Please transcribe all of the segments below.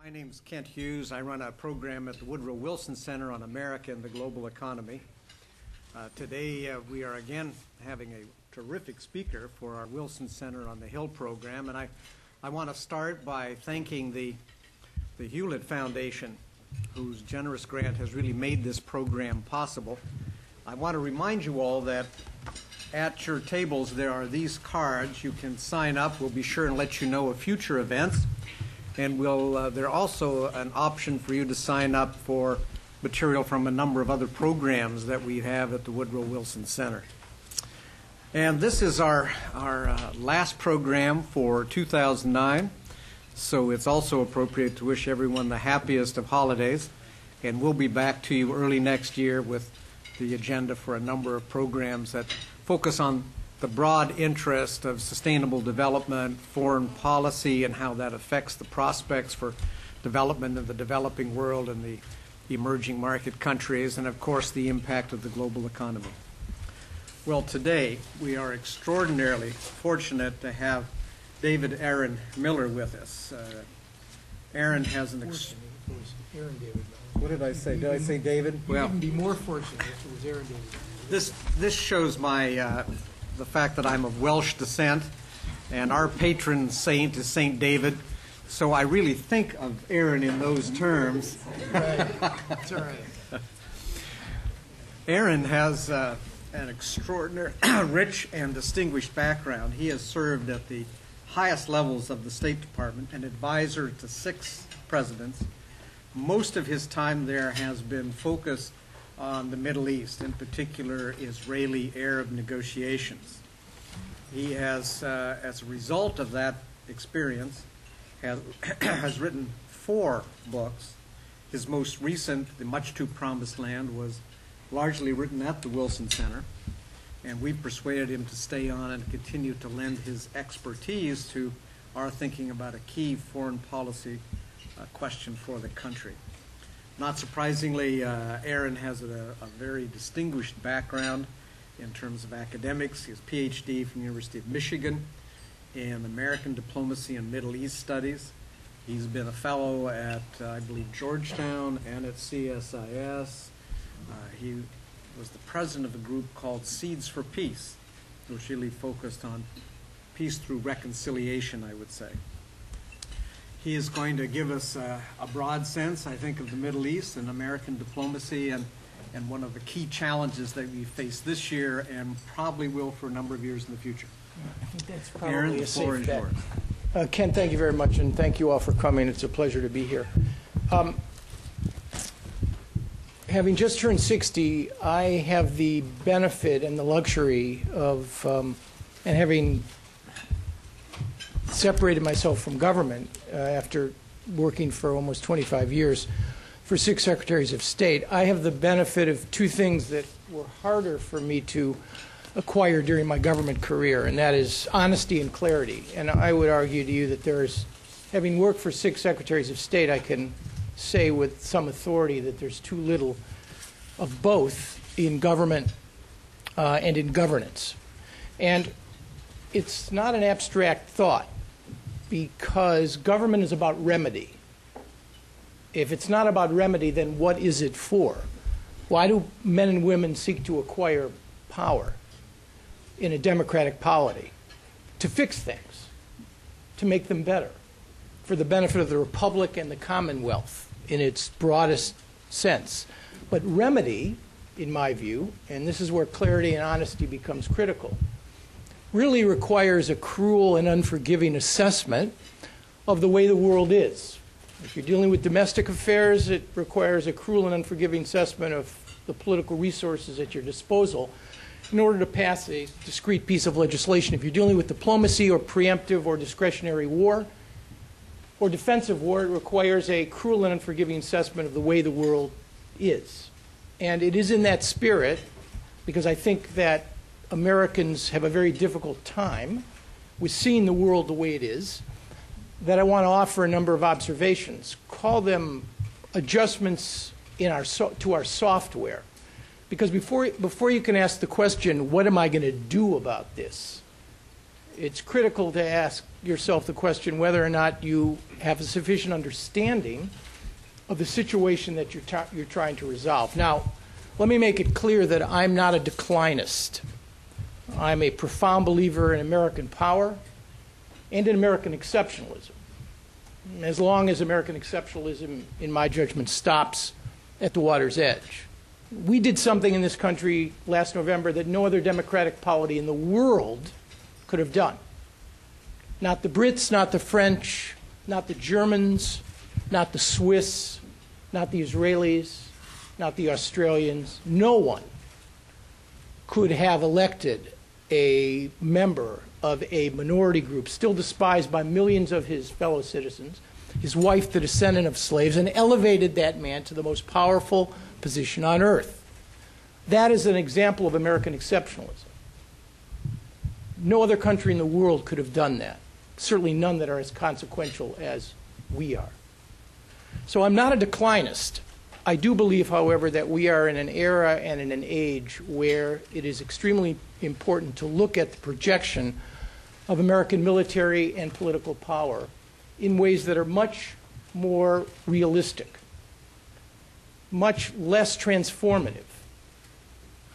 My name is Kent Hughes. I run a program at the Woodrow Wilson Center on America and the Global Economy. Today we are again having a terrific speaker for our Wilson Center on the Hill program, and I want to start by thanking the Hewlett Foundation, whose generous grant has really made this program possible. I want to remind you all that at your tables there are these cards. You can sign up. We'll be sure and let you know of future events. And there's also an option for you to sign up for material from a number of other programs that we have at the Woodrow Wilson Center. And this is our last program for 2009, so it's also appropriate to wish everyone the happiest of holidays. And we'll be back to you early next year with the agenda for a number of programs that focus on the broad interest of sustainable development, foreign policy, and how that affects the prospects for development in the developing world and the emerging market countries, and of course the impact of the global economy. Well, today we are extraordinarily fortunate to have David Aaron Miller with us. Aaron has an Aaron David. What did I say? Did I say David? You couldn't be more fortunate if it was Aaron David. This shows my the fact that I'm of Welsh descent, and our patron saint is Saint David, so I really think of Aaron in those terms. Right. That's all right. Aaron has an extraordinary, rich and distinguished background. He has served at the highest levels of the State Department, an advisor to 6 presidents. Most of his time there has been focused on the Middle East, in particular Israeli-Arab negotiations. He has, as a result of that experience, has written 4 books. His most recent, The Much Too Promised Land, was largely written at the Wilson Center, and we've persuaded him to stay on and continue to lend his expertise to our thinking about a key foreign policy question for the country. Not surprisingly, Aaron has a very distinguished background in terms of academics. He has a PhD from the University of Michigan in American Diplomacy and Middle East Studies. He's been a fellow at, I believe, Georgetown and at CSIS. He was the president of a group called Seeds for Peace, which really focused on peace through reconciliation, I would say. He is going to give us a broad sense, I think, of the Middle East and American diplomacy and one of the key challenges that we face this year and probably will for a number of years in the future. I think that's probably Aaron, a the floor safe is bet. yours. Ken, thank you very much, and thank you all for coming. It's a pleasure to be here. Having just turned 60, I have the benefit and the luxury of, and having separated myself from government after working for almost 25 years for 6 secretaries of state, I have the benefit of 2 things that were harder for me to acquire during my government career, and that is honesty and clarity. And I would argue to you that there's, having worked for 6 secretaries of state, I can say with some authority that there's too little of both in government and in governance. And it's not an abstract thought, because government is about remedy. If it's not about remedy, then what is it for? Why do men and women seek to acquire power in a democratic polity? To fix things, to make them better, for the benefit of the Republic and the Commonwealth in its broadest sense. But remedy, in my view, and this is where clarity and honesty becomes critical, really requires a cruel and unforgiving assessment of the way the world is. If you're dealing with domestic affairs, it requires a cruel and unforgiving assessment of the political resources at your disposal in order to pass a discrete piece of legislation. If you're dealing with diplomacy or preemptive or discretionary war or defensive war, it requires a cruel and unforgiving assessment of the way the world is. And it is in that spirit, because I think that Americans have a very difficult time with seeing the world the way it is, that I want to offer a number of observations. Call them adjustments in to our software. Because before you can ask the question, what am I going to do about this? It's critical to ask, yourself the question whether or not you have a sufficient understanding of the situation that you're trying to resolve. Now, let me make it clear that I'm not a declinist. I'm a profound believer in American power and in American exceptionalism, as long as American exceptionalism, in my judgment, stops at the water's edge. We did something in this country last November that no other democratic polity in the world could have done. Not the Brits, not the French, not the Germans, not the Swiss, not the Israelis, not the Australians. No one could have elected a member of a minority group, still despised by millions of his fellow citizens, his wife the descendant of slaves, and elevated that man to the most powerful position on earth. That is an example of American exceptionalism. No other country in the world could have done that. Certainly none that are as consequential as we are. So I'm not a declinist. I do believe, however, that we are in an era and in an age where it is extremely important to look at the projection of American military and political power in ways that are much more realistic, much less transformative,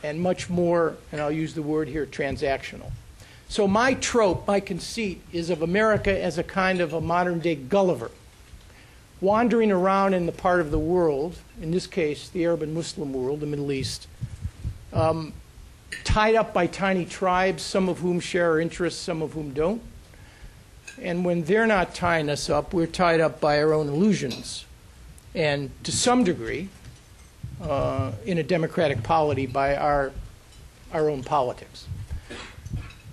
and much more, and I'll use the word here, transactional. So my trope, my conceit, is of America as a kind of a modern-day Gulliver, wandering around in the part of the world, in this case, the Arab and Muslim world, the Middle East, tied up by tiny tribes, some of whom share our interests, some of whom don't. And when they're not tying us up, we're tied up by our own illusions. And to some degree, in a democratic polity, by our own politics.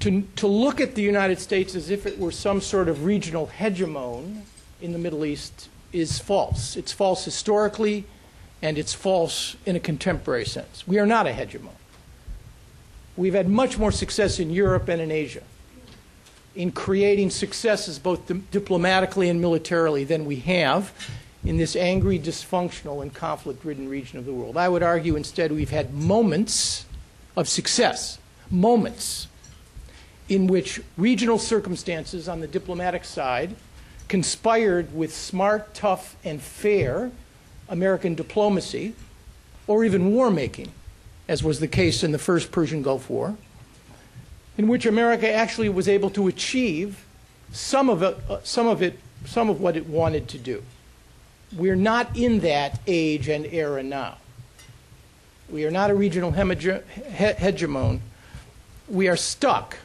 To look at the United States as if it were some sort of regional hegemon in the Middle East is false. It's false historically, and it's false in a contemporary sense. We are not a hegemon. We've had much more success in Europe and in Asia in creating successes both diplomatically and militarily than we have in this angry, dysfunctional, and conflict-ridden region of the world. I would argue instead we've had moments of success, moments in which regional circumstances on the diplomatic side conspired with smart, tough, and fair American diplomacy, or even war-making, as was the case in the first Persian Gulf War, in which America actually was able to achieve some of what it wanted to do. We're not in that age and era now. We are not a regional hegemon. We are stuck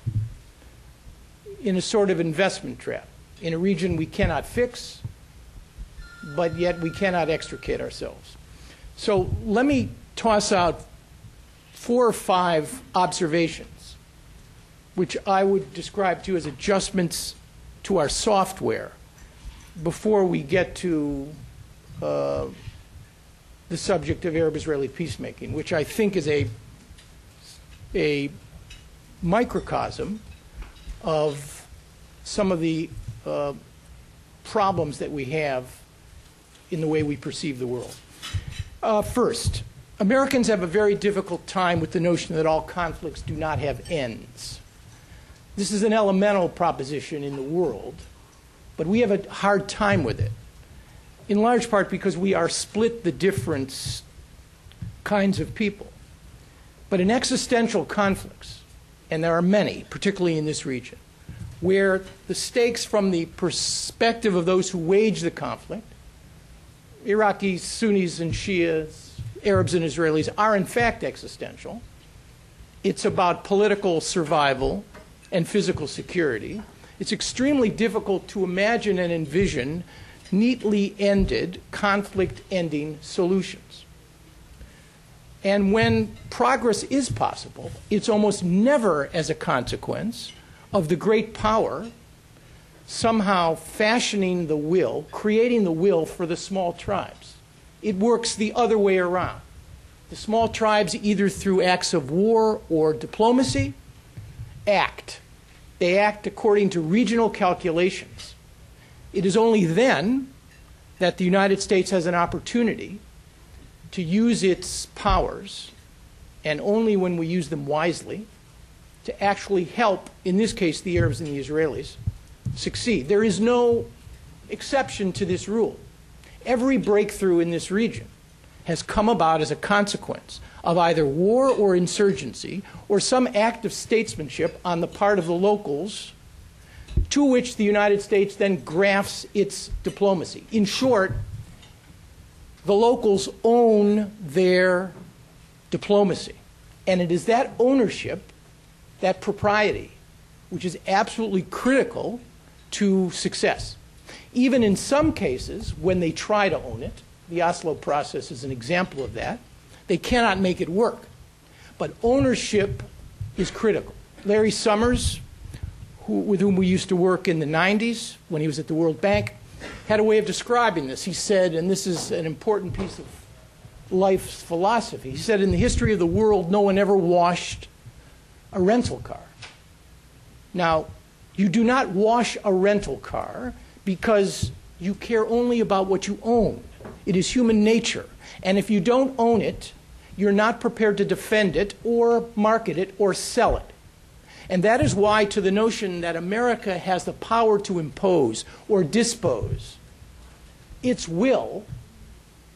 in a sort of investment trap, in a region we cannot fix, but yet we cannot extricate ourselves. So let me toss out 4 or 5 observations, which I would describe to you as adjustments to our software before we get to the subject of Arab-Israeli peacemaking, which I think is a microcosm of some of the problems that we have in the way we perceive the world. First, Americans have a very difficult time with the notion that all conflicts do not have ends. This is an elemental proposition in the world, but we have a hard time with it, in large part because we are split the difference kinds of people. But in existential conflicts, and there are many, particularly in this region, where the stakes from the perspective of those who wage the conflict, Iraqis, Sunnis and Shias, Arabs and Israelis, are in fact existential. It's about political survival and physical security. It's extremely difficult to imagine and envision neatly ended, conflict-ending solutions. And when progress is possible, it's almost never as a consequence of the great power somehow fashioning the will, creating the will for the small tribes. It works the other way around. The small tribes, either through acts of war or diplomacy, act. They act according to regional calculations. It is only then that the United States has an opportunity to use its powers, and only when we use them wisely, to actually help, in this case, the Arabs and the Israelis, succeed. There is no exception to this rule. Every breakthrough in this region has come about as a consequence of either war or insurgency or some act of statesmanship on the part of the locals to which the United States then grafts its diplomacy. In short, the locals own their diplomacy. And it is that ownership, that propriety, which is absolutely critical to success. Even in some cases, when they try to own it, the Oslo process is an example of that, they cannot make it work. But ownership is critical. Larry Summers, with whom we used to work in the 90s when he was at the World Bank, had a way of describing this. He said, and this is an important piece of life's philosophy, he said, in the history of the world, no one ever washed a rental car. Now, you do not wash a rental car because you care only about what you own. It is human nature. And if you don't own it, you're not prepared to defend it or market it or sell it. And that is why, to the notion that America has the power to impose or dispose its will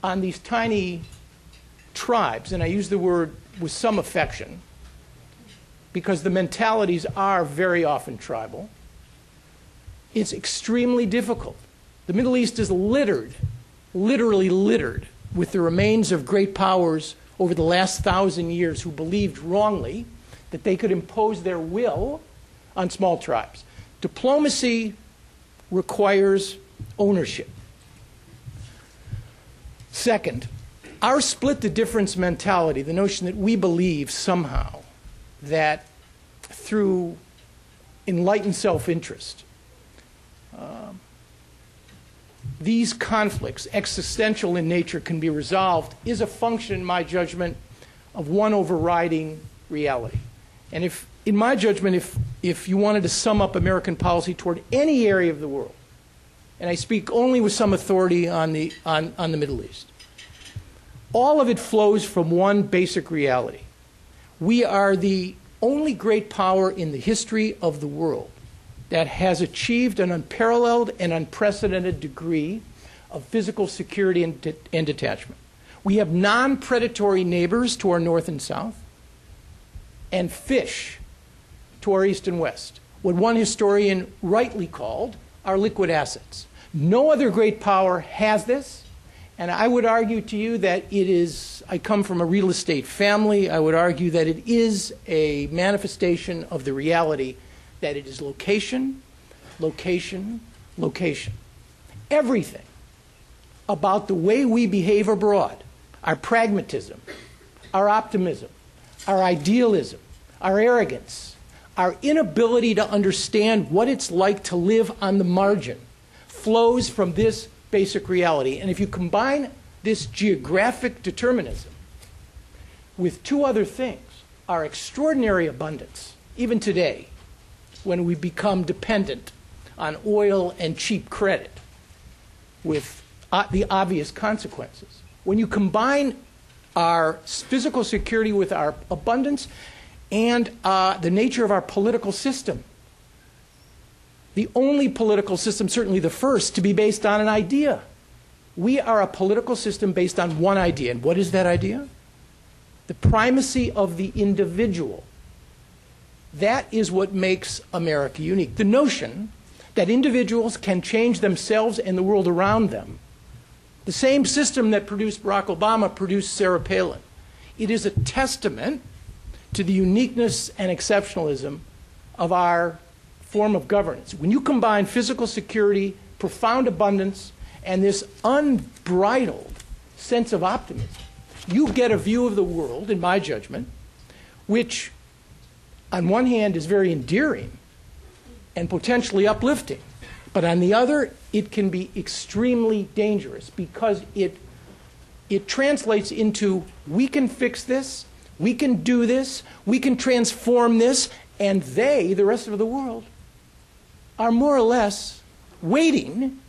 on these tiny tribes, and I use the word with some affection because the mentalities are very often tribal, it's extremely difficult. The Middle East is littered, literally littered, with the remains of great powers over the last 1,000 years who believed wrongly that they could impose their will on small tribes. Diplomacy requires ownership. Second, our split the difference mentality, the notion that we believe somehow that through enlightened self-interest, these conflicts, existential in nature, can be resolved, is a function, in my judgment, of one overriding reality. And if, in my judgment, if you wanted to sum up American policy toward any area of the world, and I speak only with some authority on the Middle East, all of it flows from one basic reality. We are the only great power in the history of the world that has achieved an unparalleled and unprecedented degree of physical security and detachment. We have non-predatory neighbors to our north and south, and fish to our east and west, what one historian rightly called our liquid assets. No other great power has this, and I would argue to you that it is, I come from a real estate family, I would argue that it is a manifestation of the reality that it is location, location, location. Everything about the way we behave abroad, our pragmatism, our optimism, our idealism, our arrogance, our inability to understand what it's like to live on the margin flows from this basic reality. And if you combine this geographic determinism with two other things, our extraordinary abundance, even today, when we become dependent on oil and cheap credit with the obvious consequences. When you combine our physical security with our abundance and the nature of our political system, the only political system, certainly the first, to be based on an idea. We are a political system based on one idea. And what is that idea? The primacy of the individual. That is what makes America unique. The notion that individuals can change themselves and the world around them. The same system that produced Barack Obama produced Sarah Palin. It is a testament to the uniqueness and exceptionalism of our form of governance. When you combine physical security, profound abundance, and this unbridled sense of optimism, you get a view of the world, in my judgment, which on one hand is very endearing and potentially uplifting, but on the other, it can be extremely dangerous because it translates into, we can fix this, we can do this, we can transform this, and they, the rest of the world, are more or less waiting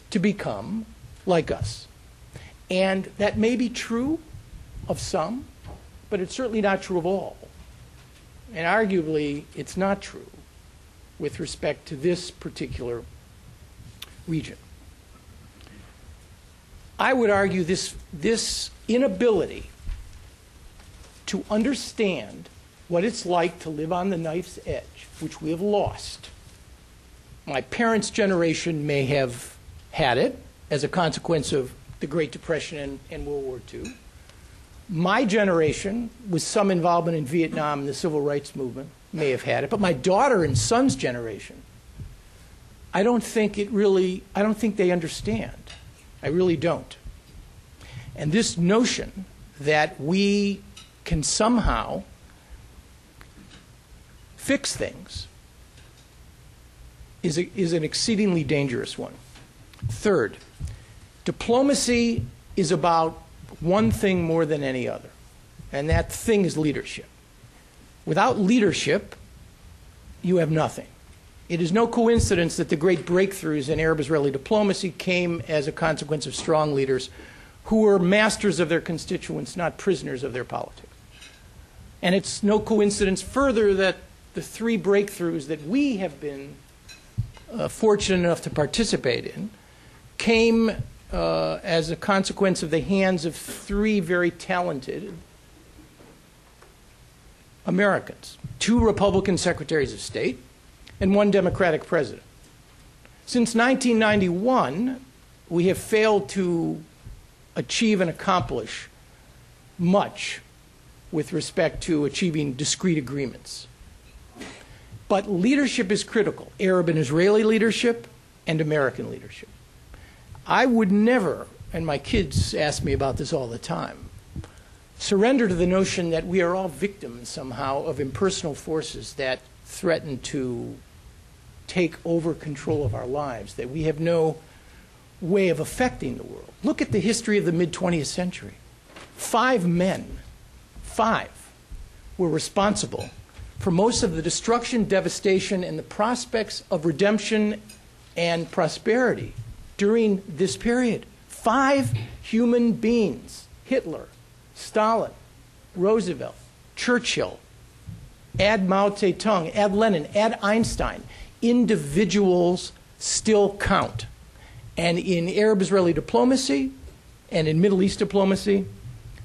to become like us. And that may be true of some, but it's certainly not true of all. And arguably, it's not true with respect to this particular region. I would argue this inability to understand what it's like to live on the knife's edge, which we have lost. My parents' generation may have had it as a consequence of the Great Depression and World War II. My generation, with some involvement in Vietnam and the Civil Rights Movement, may have had it. But my daughter and son's generation, I don't think they understand. I really don't. And this notion that we can somehow fix things is an exceedingly dangerous one. Third, diplomacy is about one thing more than any other, and that thing is leadership. Without leadership, you have nothing. It is no coincidence that the great breakthroughs in Arab-Israeli diplomacy came as a consequence of strong leaders who were masters of their constituents, not prisoners of their politics. And it's no coincidence further that the three breakthroughs that we have been fortunate enough to participate in came as a consequence of the hands of three very talented Americans, two Republican secretaries of state and one Democratic president. Since 1991, we have failed to achieve and accomplish much with respect to achieving discrete agreements. But leadership is critical, Arab and Israeli leadership and American leadership. I would never, and my kids ask me about this all the time, surrender to the notion that we are all victims somehow of impersonal forces that threaten to take over control of our lives, that we have no way of affecting the world. Look at the history of the mid-20th century. 5 men, 5, were responsible for most of the destruction, devastation, and the prospects of redemption and prosperity during this period. 5 human beings: Hitler, Stalin, Roosevelt, Churchill, add Mao Zedong, add Lenin, add Einstein. Individuals still count. And in Arab-Israeli diplomacy and in Middle East diplomacy,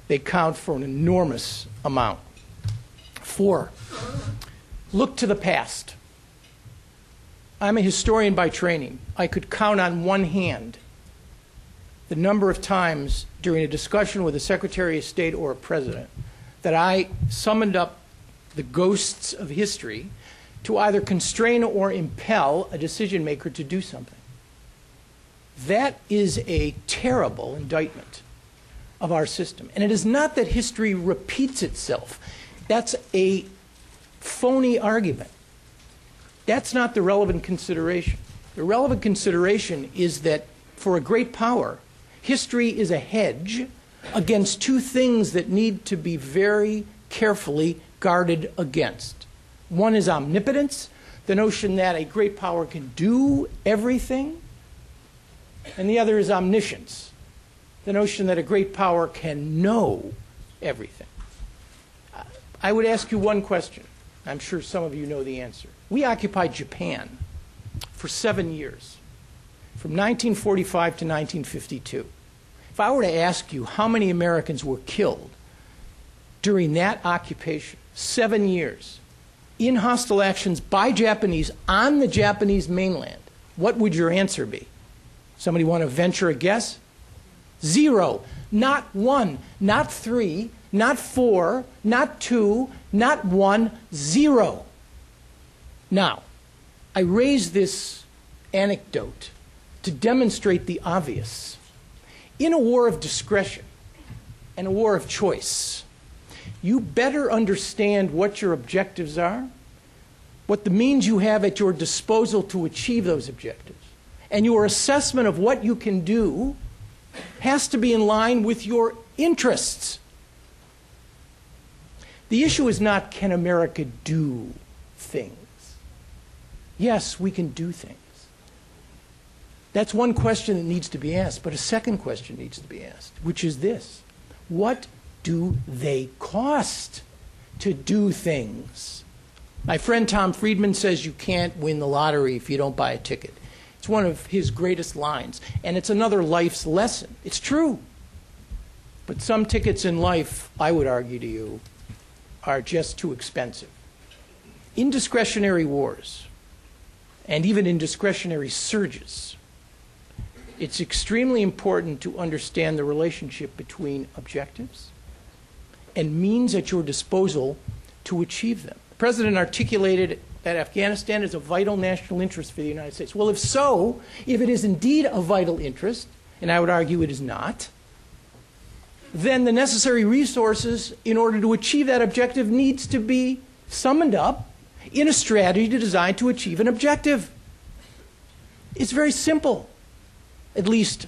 they count for an enormous amount. 4, look to the past. I'm a historian by training. I could count on one hand the number of times during a discussion with a Secretary of State or a President that I summoned up the ghosts of history to either constrain or impel a decision maker to do something. That is a terrible indictment of our system. And it is not that history repeats itself. That's a phony argument. That's not the relevant consideration. The relevant consideration is that for a great power, history is a hedge against two things that need to be very carefully guarded against. One is omnipotence, the notion that a great power can do everything, and the other is omniscience, the notion that a great power can know everything. I would ask you one question. I'm sure some of you know the answer. We occupied Japan for 7 years, from 1945 to 1952. If I were to ask you how many Americans were killed during that occupation, 7 years, in hostile actions by Japanese on the Japanese mainland, what would your answer be? Somebody want to venture a guess? 0. Not 1, not 3, not 4, not 2, not 1, 0. Now, I raise this anecdote to demonstrate the obvious. In a war of discretion and a war of choice, you better understand what your objectives are, what the means you have at your disposal to achieve those objectives, and your assessment of what you can do has to be in line with your interests. The issue is not, can America do things? Yes, we can do things. That's one question that needs to be asked, but a second question needs to be asked, which is this: what do they cost to do things? My friend Tom Friedman says you can't win the lottery if you don't buy a ticket. It's one of his greatest lines, and it's another life's lesson. It's true. But some tickets in life, I would argue to you, are just too expensive. In discretionary wars, and even in discretionary surges, it's extremely important to understand the relationship between objectives and means at your disposal to achieve them. The President articulated that Afghanistan is a vital national interest for the United States. Well, if so, if it is indeed a vital interest, and I would argue it is not, then the necessary resources in order to achieve that objective needs to be summoned up in a strategy designed to achieve an objective. It's very simple, at least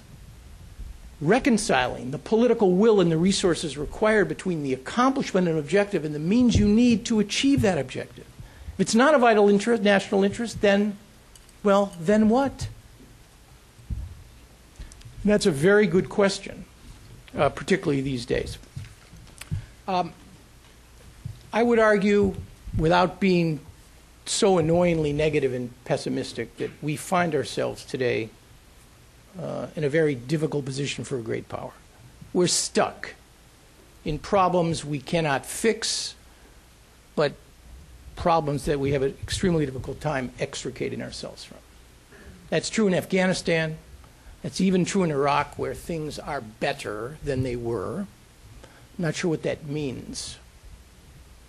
reconciling the political will and the resources required between the accomplishment of an objective and the means you need to achieve that objective. If it's not a vital interest, national interest, then, well, then what? And that's a very good question, particularly these days. I would argue, without being so annoyingly negative and pessimistic, that we find ourselves today in a very difficult position for a great power. We're stuck in problems we cannot fix, but problems that we have an extremely difficult time extricating ourselves from. That's true in Afghanistan. That's even true in Iraq, where things are better than they were. I'm not sure what that means,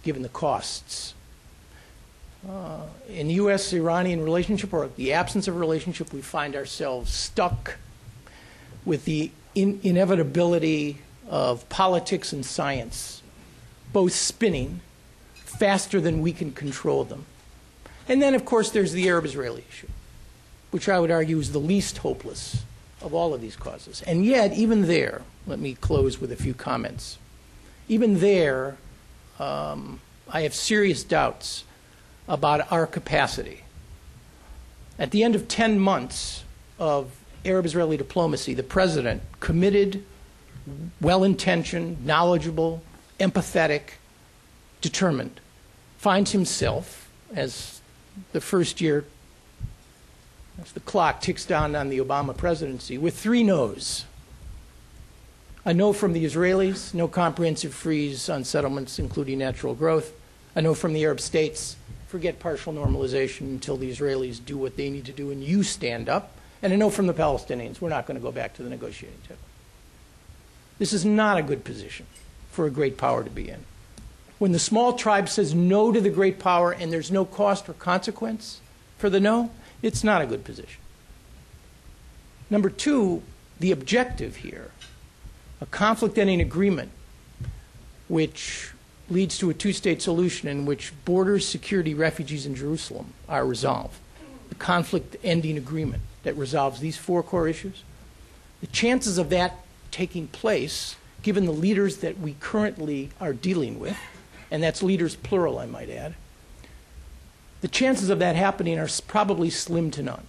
given the costs. In the U.S.-Iranian relationship, or the absence of a relationship, we find ourselves stuck with the inevitability of politics and science, both spinning faster than we can control them. And then, of course, there's the Arab-Israeli issue, which I would argue is the least hopeless of all of these causes. And yet, even there, let me close with a few comments. Even there, I have serious doubts about our capacity. At the end of 10 months of Arab-Israeli diplomacy, the President, committed, well-intentioned, knowledgeable, empathetic, determined, finds himself, as the first year, as the clock ticks down on the Obama presidency, with 3 no's. A no from the Israelis, no comprehensive freeze on settlements, including natural growth. A no from the Arab states, forget partial normalization until the Israelis do what they need to do and you stand up. And a no from the Palestinians, we're not going to go back to the negotiating table. This is not a good position for a great power to be in. When the small tribe says no to the great power and there's no cost or consequence for the no, it's not a good position. Number 2, the objective here, a conflict-ending agreement which leads to a 2-state solution in which borders, security, refugees, and Jerusalem are resolved. The conflict-ending agreement that resolves these 4 core issues. The chances of that taking place, given the leaders that we currently are dealing with, and that's leaders plural, I might add, the chances of that happening are probably slim to none.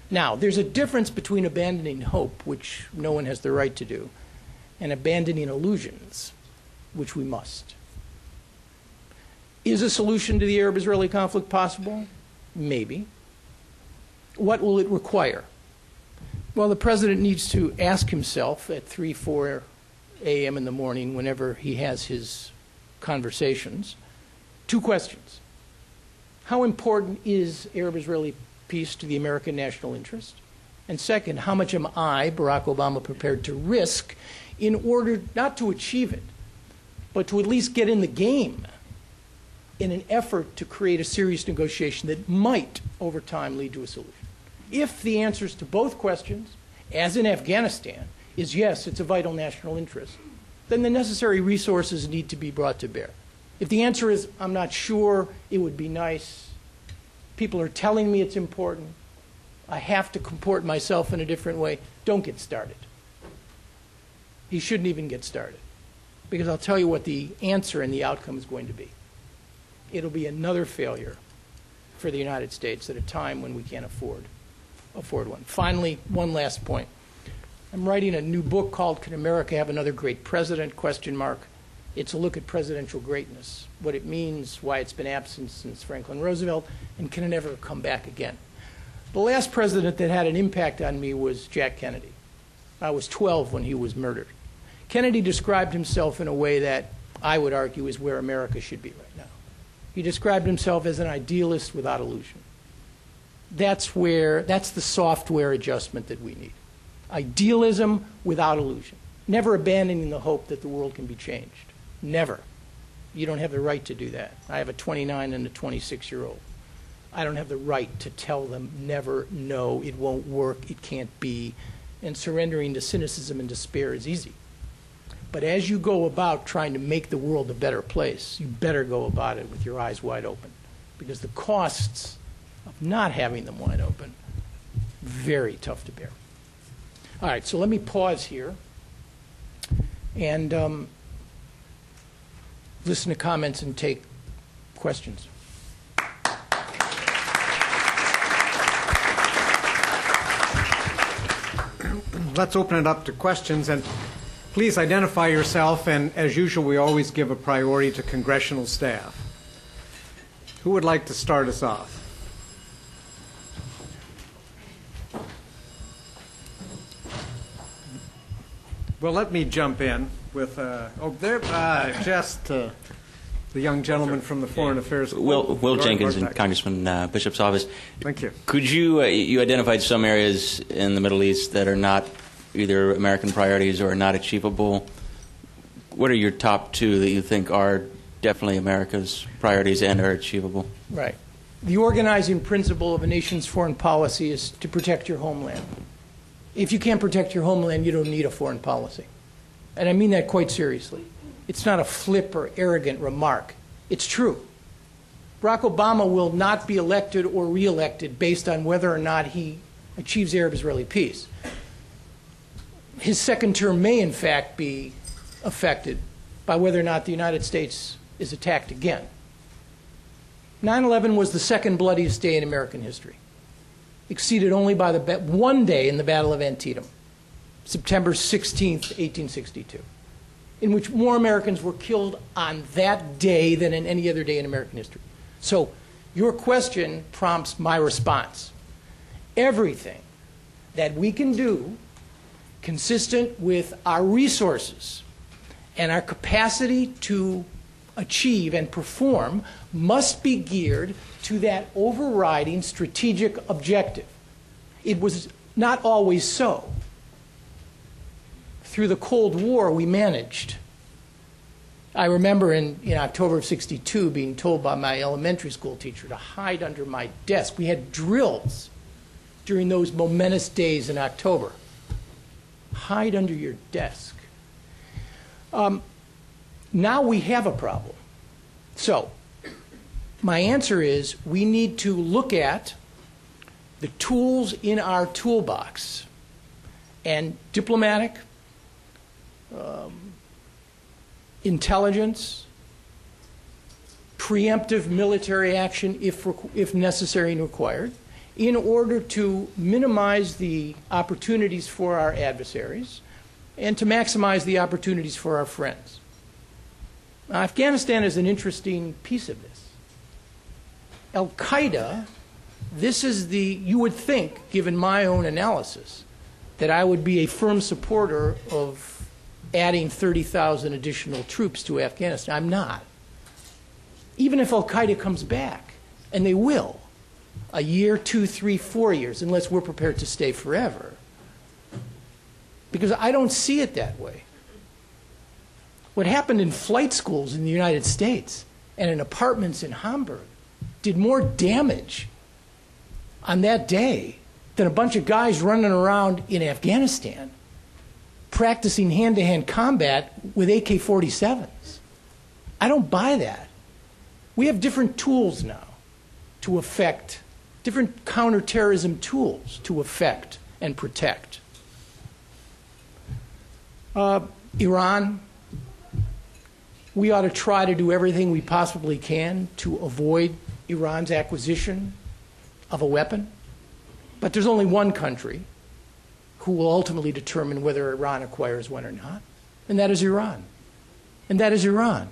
Now, there's a difference between abandoning hope, which no one has the right to do, and abandoning illusions, which we must. Is a solution to the Arab-Israeli conflict possible? Maybe. What will it require? Well, the President needs to ask himself at 3, 4 a.m. in the morning, whenever he has his conversations, 2 questions. How important is Arab-Israeli peace to the American national interest? And second, how much am I, Barack Obama, prepared to risk in order not to achieve it, but to at least get in the game in an effort to create a serious negotiation that might, over time, lead to a solution? If the answers to both questions, as in Afghanistan, is yes, it's a vital national interest, then the necessary resources need to be brought to bear. If the answer is, I'm not sure, it would be nice, people are telling me it's important, I have to comport myself in a different way, don't get started. He shouldn't even get started. Because I'll tell you what the answer and the outcome is going to be. It'll be another failure for the United States at a time when we can't afford one. Finally, one last point. I'm writing a new book called Can America Have Another Great President? It's a look at presidential greatness, what it means, why it's been absent since Franklin Roosevelt, and can it ever come back again? The last president that had an impact on me was Jack Kennedy. I was 12 when he was murdered. Kennedy described himself in a way that I would argue is where America should be right now. He described himself as an idealist without illusion. That's the software adjustment that we need. Idealism without illusion. Never abandoning the hope that the world can be changed. Never. You don't have the right to do that. I have a 29 and a 26-year-old. I don't have the right to tell them never, no, it won't work, it can't be. And surrendering to cynicism and despair is easy. But as you go about trying to make the world a better place, you better go about it with your eyes wide open. Because the costs of not having them wide open, very tough to bear. All right, so let me pause here and listen to comments and take questions. Let's open it up to questions, and please identify yourself, and as usual, we always give a priority to congressional staff. Who would like to start us off? Well, let me jump in with, the young gentleman from the Foreign Affairs. Will Jenkins in Congressman Bishop's office. Thank you. Could you, you identified some areas in the Middle East that are not either American priorities or are not achievable. What are your top two that you think are definitely America's priorities and are achievable? Right. The organizing principle of a nation's foreign policy is to protect your homeland. If you can't protect your homeland, you don't need a foreign policy. And I mean that quite seriously. It's not a flip or arrogant remark. It's true. Barack Obama will not be elected or reelected based on whether or not he achieves Arab-Israeli peace. His second term may, in fact, be affected by whether or not the United States is attacked again. 9/11 was the second bloodiest day in American history, exceeded only by one day in the Battle of Antietam, September 16th, 1862, in which more Americans were killed on that day than in any other day in American history. So your question prompts my response. Everything that we can do consistent with our resources and our capacity to achieve and perform must be geared to that overriding strategic objective. It was not always so. Through the Cold War, we managed. I remember in October of '62 being told by my elementary school teacher to hide under my desk. We had drills during those momentous days in October. Hide under your desk. Now we have a problem. So my answer is we need to look at the tools in our toolbox, and diplomatic, intelligence, preemptive military action if necessary and required, in order to minimize the opportunities for our adversaries and to maximize the opportunities for our friends. Now, Afghanistan is an interesting piece of this. Al-Qaeda, you would think, given my own analysis, that I would be a firm supporter of adding 30,000 additional troops to Afghanistan. I'm not. Even if Al-Qaeda comes back, and they will, a year, 2, 3, 4 years, unless we're prepared to stay forever. Because I don't see it that way. What happened in flight schools in the United States and in apartments in Hamburg did more damage on that day than a bunch of guys running around in Afghanistan practicing hand-to-hand combat with AK-47s. I don't buy that. We have different tools now to affect, different counterterrorism tools to affect and protect. Iran, we ought to try to do everything we possibly can to avoid Iran's acquisition of a weapon. But there's only one country who will ultimately determine whether Iran acquires one or not, and that is Iran. and that is Iran.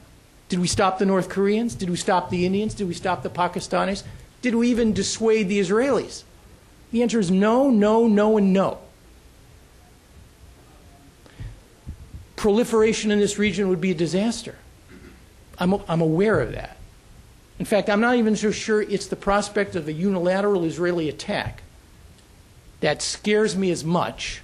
Did we stop the North Koreans? Did we stop the Indians? Did we stop the Pakistanis? Did we even dissuade the Israelis? The answer is no, no, no, and no. Proliferation in this region would be a disaster. I'm aware of that. In fact, I'm not even so sure it's the prospect of a unilateral Israeli attack that scares me as much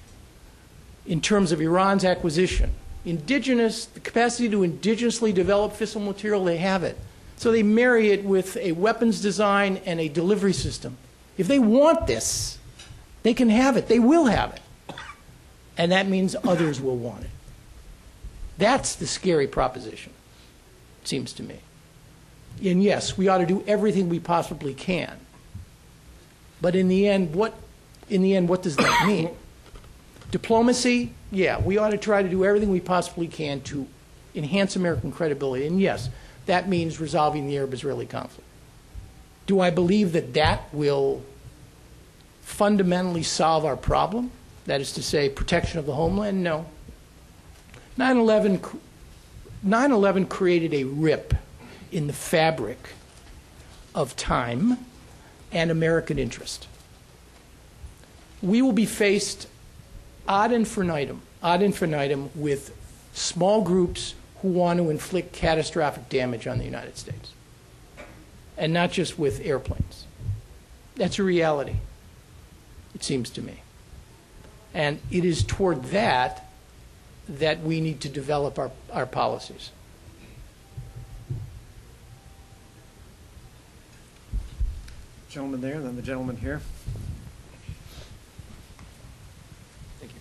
in terms of Iran's acquisition. The capacity to indigenously develop fissile material, they have it. So they marry it with a weapons design and a delivery system. If they want this, they can have it. They will have it. And that means others will want it. That's the scary proposition, it seems to me. And yes, we ought to do everything we possibly can. But in the end, what does that mean? Diplomacy, yeah, we ought to try to do everything we possibly can to enhance American credibility. And yes, that means resolving the Arab-Israeli conflict. Do I believe that that will fundamentally solve our problem? That is to say, protection of the homeland? No. 9/11 created a rip in the fabric of time and American interest. We will be faced ad infinitum with small groups who want to inflict catastrophic damage on the United States, and not just with airplanes. That's a reality, it seems to me. And it is toward that we need to develop our policies. Gentleman there, then the gentleman here. Thank you.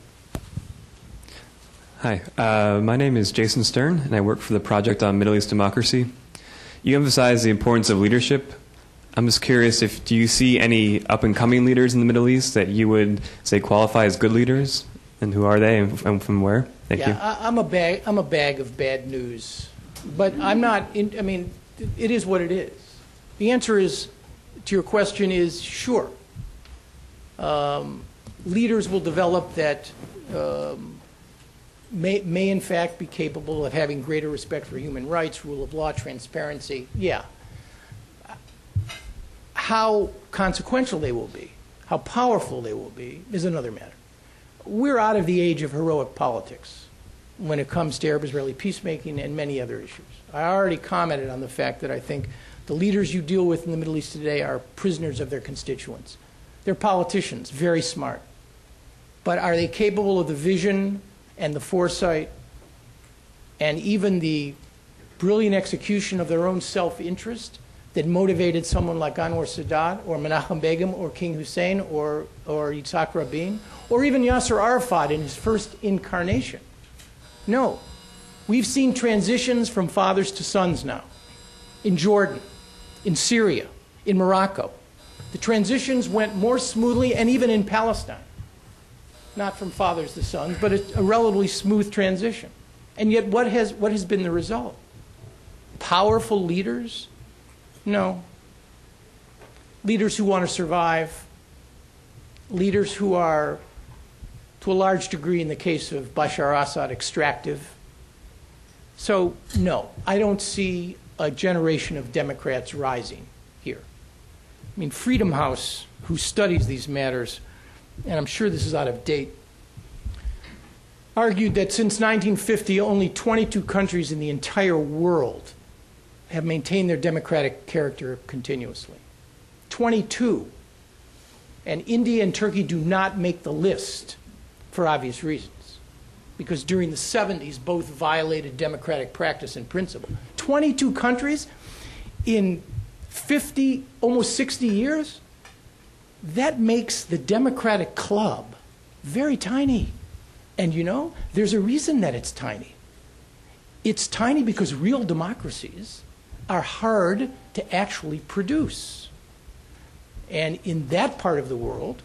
Hi, my name is Jason Stern, and I work for the Project on Middle East Democracy. You emphasize the importance of leadership. I'm just curious, do you see any up-and-coming leaders in the Middle East that you would say qualify as good leaders, and who are they, and from where? Thank you. I'm a bag of bad news, but I'm not. I mean, it is what it is. The answer is to your question is sure. Leaders will develop that may in fact be capable of having greater respect for human rights, rule of law, transparency. Yeah. How consequential they will be, how powerful they will be, is another matter. We're out of the age of heroic politics when it comes to Arab-Israeli peacemaking and many other issues. I already commented on the fact that I think the leaders you deal with in the Middle East today are prisoners of their constituents. They're politicians, very smart. But are they capable of the vision and the foresight and even the brilliant execution of their own self-interest that motivated someone like Anwar Sadat or Menachem Begin or King Hussein or Yitzhak Rabin or even Yasser Arafat in his first incarnation? No. We've seen transitions from fathers to sons now. In Jordan, in Syria, in Morocco. The transitions went more smoothly, and even in Palestine. Not from fathers to sons, but a relatively smooth transition. And yet what has been the result? Powerful leaders? No. Leaders who want to survive. Leaders who are, to a large degree in the case of Bashar Assad, extractive. So, no, I don't see a generation of Democrats rising here. I mean, Freedom House, who studies these matters, and I'm sure this is out of date, argued that since 1950, only 22 countries in the entire world have maintained their democratic character continuously. 22. And India and Turkey do not make the list for obvious reasons, because during the 70s, both violated democratic practice and principle. 22 countries in 50, almost 60 years? That makes the Democratic Club very tiny. And you know, there's a reason that it's tiny. It's tiny because real democracies are hard to actually produce. And in that part of the world,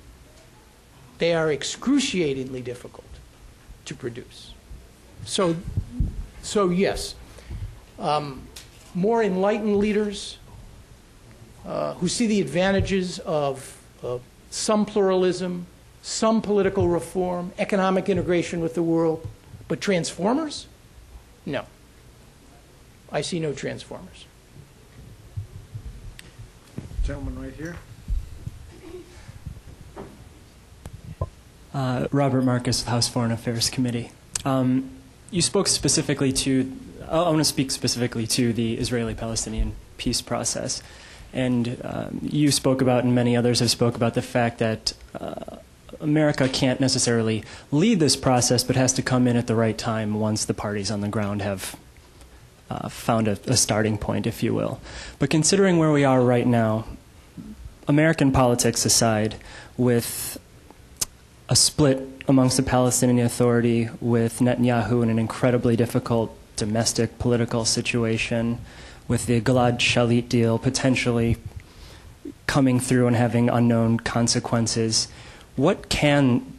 they are excruciatingly difficult to produce. So yes, more enlightened leaders who see the advantages of some pluralism, some political reform, economic integration with the world, but transformers? No. I see no transformers. Gentleman right here. Robert Marcus with House Foreign Affairs Committee. You spoke specifically to, I want to speak specifically to the Israeli-Palestinian peace process. And you spoke about, and many others have spoke about the fact that America can't necessarily lead this process, but has to come in at the right time once the parties on the ground have found a starting point, if you will. But considering where we are right now, American politics aside, with a split amongst the Palestinian Authority, with Netanyahu in an incredibly difficult domestic political situation, with the Gilad Shalit deal potentially coming through and having unknown consequences, what can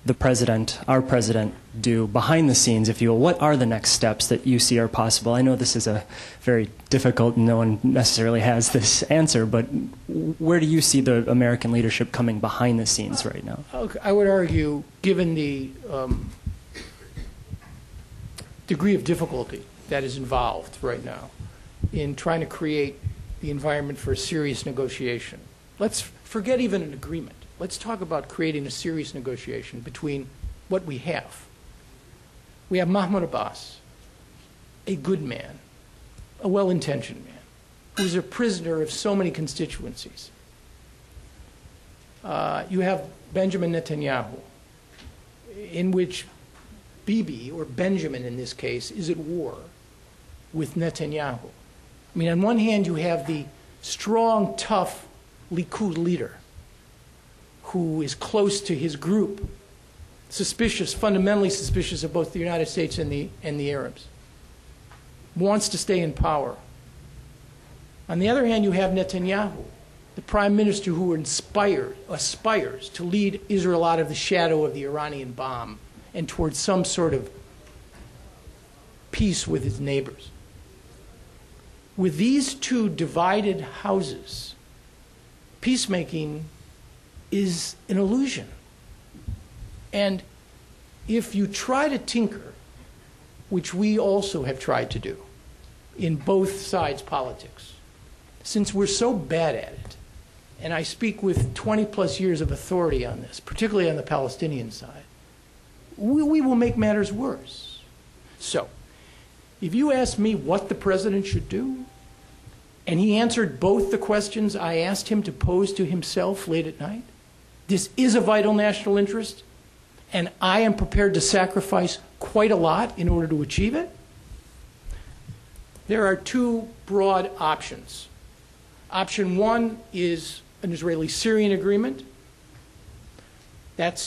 the president, our president, do behind the scenes, if you will? What are the next steps that you see are possible? I know this is a very difficult, no one necessarily has this answer, but where do you see the American leadership coming behind the scenes right now? I would argue, given the degree of difficulty that is involved right now in trying to create the environment for a serious negotiation, let's forget even an agreement. Let's talk about creating a serious negotiation between what we have. We have Mahmoud Abbas, a good man, a well-intentioned man, who's a prisoner of so many constituencies. You have Benjamin Netanyahu, in which Bibi, or Benjamin in this case, is at war with Netanyahu. I mean, on one hand, you have the strong, tough Likud leader, who is close to his group, suspicious, fundamentally suspicious of both the United States and the Arabs, wants to stay in power. On the other hand, you have Netanyahu, the prime minister who aspires to lead Israel out of the shadow of the Iranian bomb and towards some sort of peace with his neighbors. With these two divided houses, peacemaking is an illusion. And if you try to tinker, which we also have tried to do in both sides' politics, since we're so bad at it, and I speak with 20 plus years of authority on this, particularly on the Palestinian side, we will make matters worse. So, if you ask me what the president should do, and he answered both the questions I asked him to pose to himself late at night, this is a vital national interest, and I am prepared to sacrifice quite a lot in order to achieve it. There are two broad options. Option one is an Israeli-Syrian agreement. That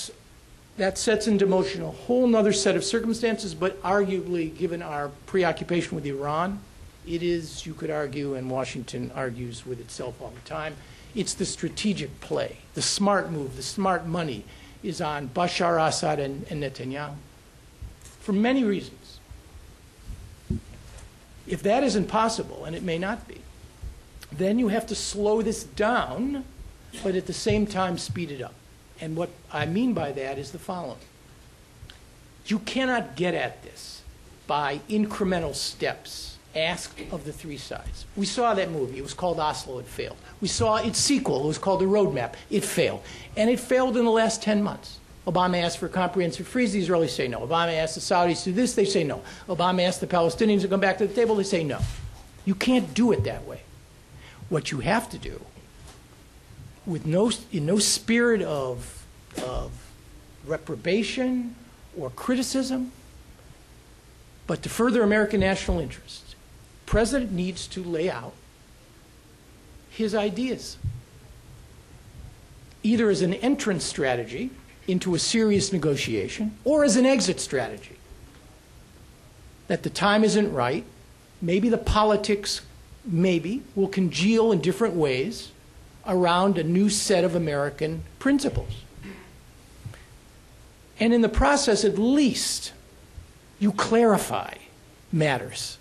sets into motion a whole other set of circumstances, but arguably, given our preoccupation with Iran, it is, you could argue, and Washington argues with itself all the time, it's the strategic play. The smart move, the smart money is on Bashar Assad and Netanyahu for many reasons. If that isn't possible, and it may not be, then you have to slow this down, but at the same time speed it up. And what I mean by that is the following. You cannot get at this by incremental steps asked of the three sides. We saw that movie. It was called Oslo. It failed. We saw its sequel. It was called The Roadmap. It failed. And it failed in the last 10 months. Obama asked for a comprehensive freeze. The Israelis say no. Obama asked the Saudis to do this. They say no. Obama asked the Palestinians to come back to the table. They say no. You can't do it that way. What you have to do, in no spirit of reprobation or criticism, but to further American national interest, the president needs to lay out his ideas, either as an entrance strategy into a serious negotiation or as an exit strategy. That the time isn't right, maybe the politics will congeal in different ways around a new set of American principles. And in the process, at least, you clarify matters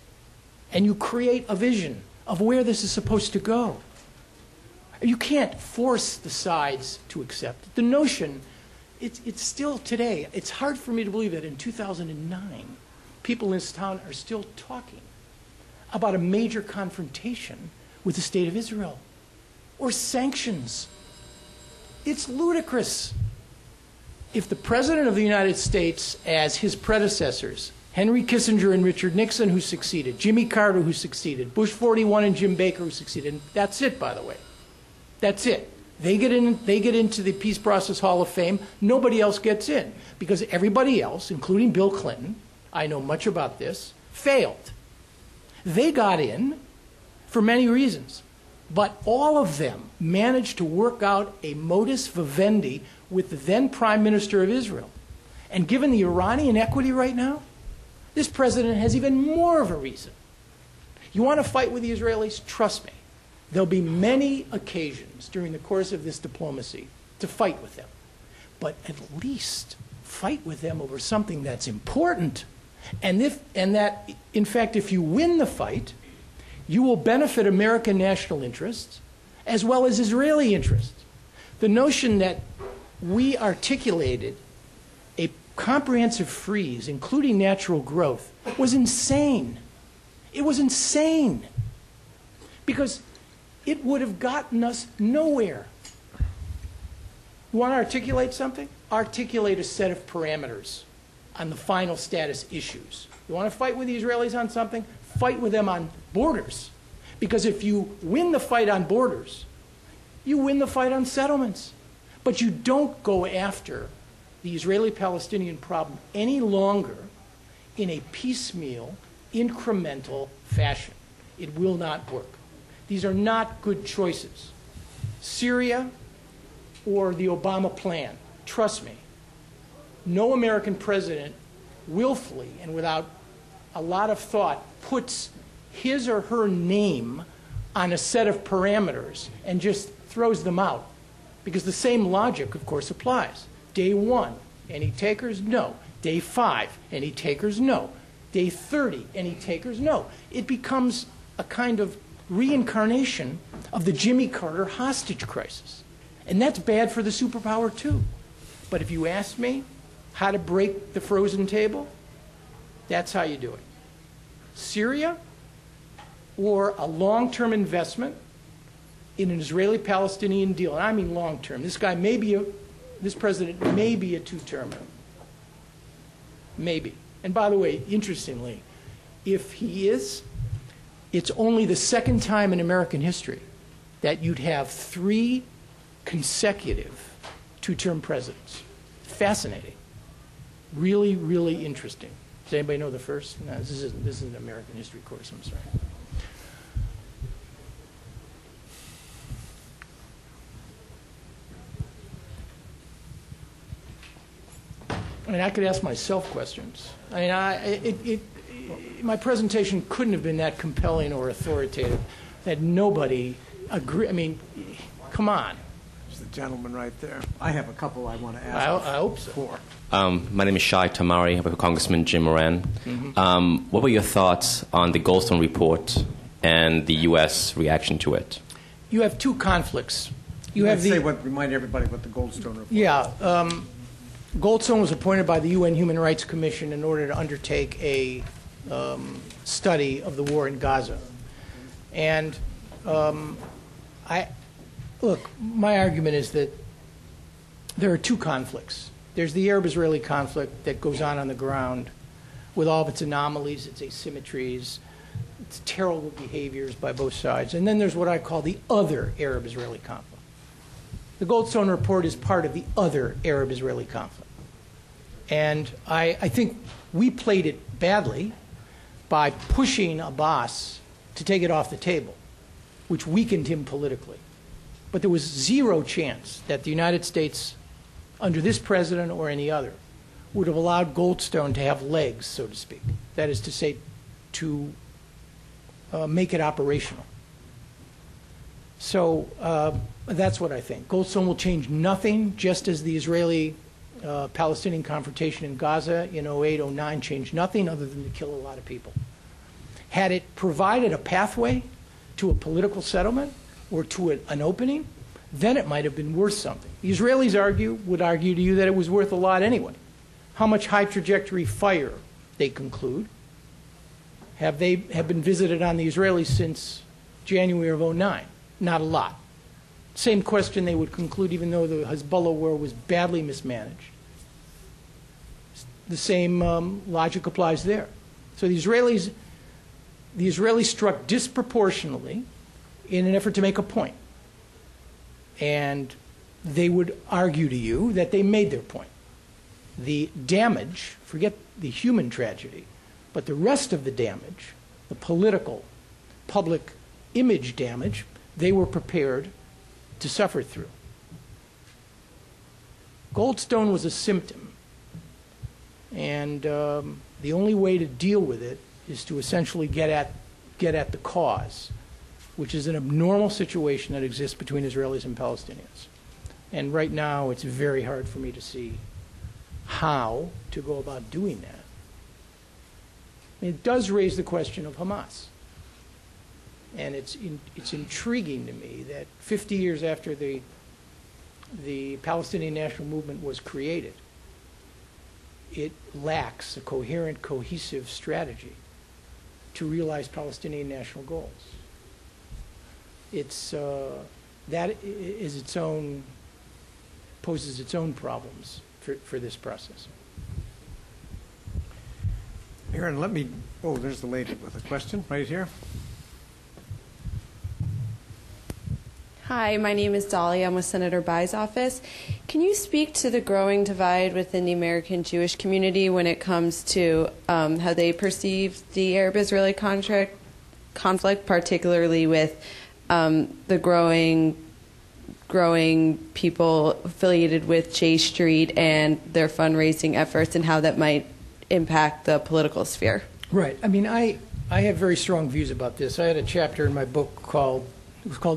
and you create a vision of where this is supposed to go. You can't force the sides to accept it. The notion, it's still today, it's hard for me to believe that in 2009, people in this town are still talking about a major confrontation with the state of Israel or sanctions. It's ludicrous. If the President of the United States, as his predecessors, Henry Kissinger and Richard Nixon, who succeeded, Jimmy Carter, who succeeded, Bush 41 and Jim Baker, who succeeded, and that's it, by the way. That's it. They get into the Peace Process Hall of Fame. Nobody else gets in because everybody else, including Bill Clinton, I know much about this, failed. They got in for many reasons, but all of them managed to work out a modus vivendi with the then Prime Minister of Israel. And given the Iranian equity right now, this president has even more of a reason. You want to fight with the Israelis? Trust me. There'll be many occasions during the course of this diplomacy to fight with them. But at least fight with them over something that's important. And that, in fact, if you win the fight, you will benefit American national interests as well as Israeli interests. The notion that we articulated a comprehensive freeze, including natural growth, was insane. It was insane. Because it would have gotten us nowhere. You want to articulate something? Articulate a set of parameters on the final status issues. You want to fight with the Israelis on something? Fight with them on borders. Because if you win the fight on borders, you win the fight on settlements. But you don't go after the Israeli-Palestinian problem any longer in a piecemeal, incremental fashion. It will not work. These are not good choices. Syria or the Obama plan, trust me, no American president willfully and without a lot of thought puts his or her name on a set of parameters and just throws them out. Because the same logic, of course, applies. Day 1, any takers? No. Day 5, any takers? No. Day 30, any takers? No. It becomes a kind of reincarnation of the Jimmy Carter hostage crisis. And that's bad for the superpower, too. But if you ask me how to break the frozen table, that's how you do it. Syria or a long-term investment in an Israeli-Palestinian deal, and I mean long-term. This president may be a two-termer. Maybe. And by the way, interestingly, if he is, it's only the second time in American history that you'd have 3 consecutive two-term presidents. Fascinating. Really, really interesting. Does anybody know the first? No, this isn't an American history course, I'm sorry. I mean, I could ask myself questions. I mean, my presentation couldn't have been that compelling or authoritative that nobody agree. I mean, come on. There's the gentleman right there. I have a couple I want to ask. I hope so. My name is Shai Tamari. I'm with Congressman Jim Moran. Mm-hmm. What were your thoughts on the Goldstone Report and the U.S. reaction to it? You have 2 conflicts. Remind everybody what the Goldstone Report is. Yeah. Goldstone was appointed by the UN Human Rights Commission in order to undertake a study of the war in Gaza. And look, my argument is that there are 2 conflicts. There's the Arab-Israeli conflict that goes on the ground with all of its anomalies, its asymmetries, its terrible behaviors by both sides. And then there's what I call the other Arab-Israeli conflict. The Goldstone Report is part of the other Arab-Israeli conflict. And I think we played it badly by pushing Abbas to take it off the table, which weakened him politically. But there was 0 chance that the United States, under this president or any other, would have allowed Goldstone to have legs, so to speak. That is to say, to make it operational. So that's what I think. Goldstone will change nothing, just as the Israeli-Palestinian confrontation in Gaza in 08-09 changed nothing other than to kill a lot of people. Had it provided a pathway to a political settlement or to an opening, then it might have been worth something. The Israelis would argue to you that it was worth a lot anyway. How much high trajectory fire, they conclude, have been visited on the Israelis since January of '09? Not a lot. Same question they would conclude even though the Hezbollah war was badly mismanaged. The same logic applies there. So the Israelis struck disproportionately in an effort to make a point. And they would argue to you that they made their point. The damage, forget the human tragedy, but the rest of the damage, the political, public image damage, they were prepared to suffer through. Goldstone was a symptom. And the only way to deal with it is to essentially get at the cause, which is an abnormal situation that exists between Israelis and Palestinians. And right now, it's very hard for me to see how to go about doing that. It does raise the question of Hamas. And it's intriguing to me that 50 years after the Palestinian National Movement was created, it lacks a coherent, cohesive strategy to realize Palestinian national goals. That is poses its own problems for this process. Aaron, there's the lady with a question right here. Hi, my name is Dolly. I'm with Senator By's office. Can you speak to the growing divide within the American Jewish community when it comes to how they perceive the Arab-Israeli conflict, particularly with the growing people affiliated with J Street and their fundraising efforts and how that might impact the political sphere? Right. I mean, I have very strong views about this. I had a chapter in my book called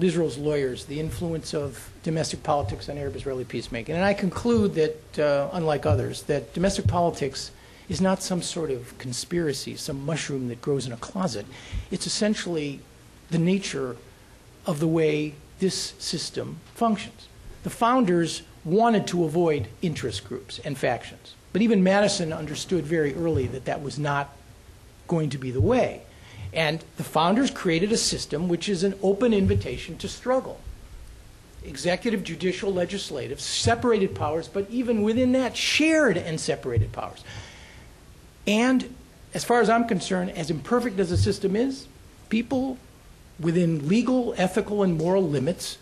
Israel's Lawyers, The Influence of Domestic Politics on Arab-Israeli Peacemaking. And I conclude that, unlike others, that domestic politics is not some sort of conspiracy, some mushroom that grows in a closet. It's essentially the nature of the way this system functions. The founders wanted to avoid interest groups and factions. But even Madison understood very early that that was not going to be the way. And the founders created a system which is an open invitation to struggle. Executive, judicial, legislative, separated powers, but even within that, shared and separated powers. And as far as I'm concerned, as imperfect as the system is, people within legal, ethical, and moral limits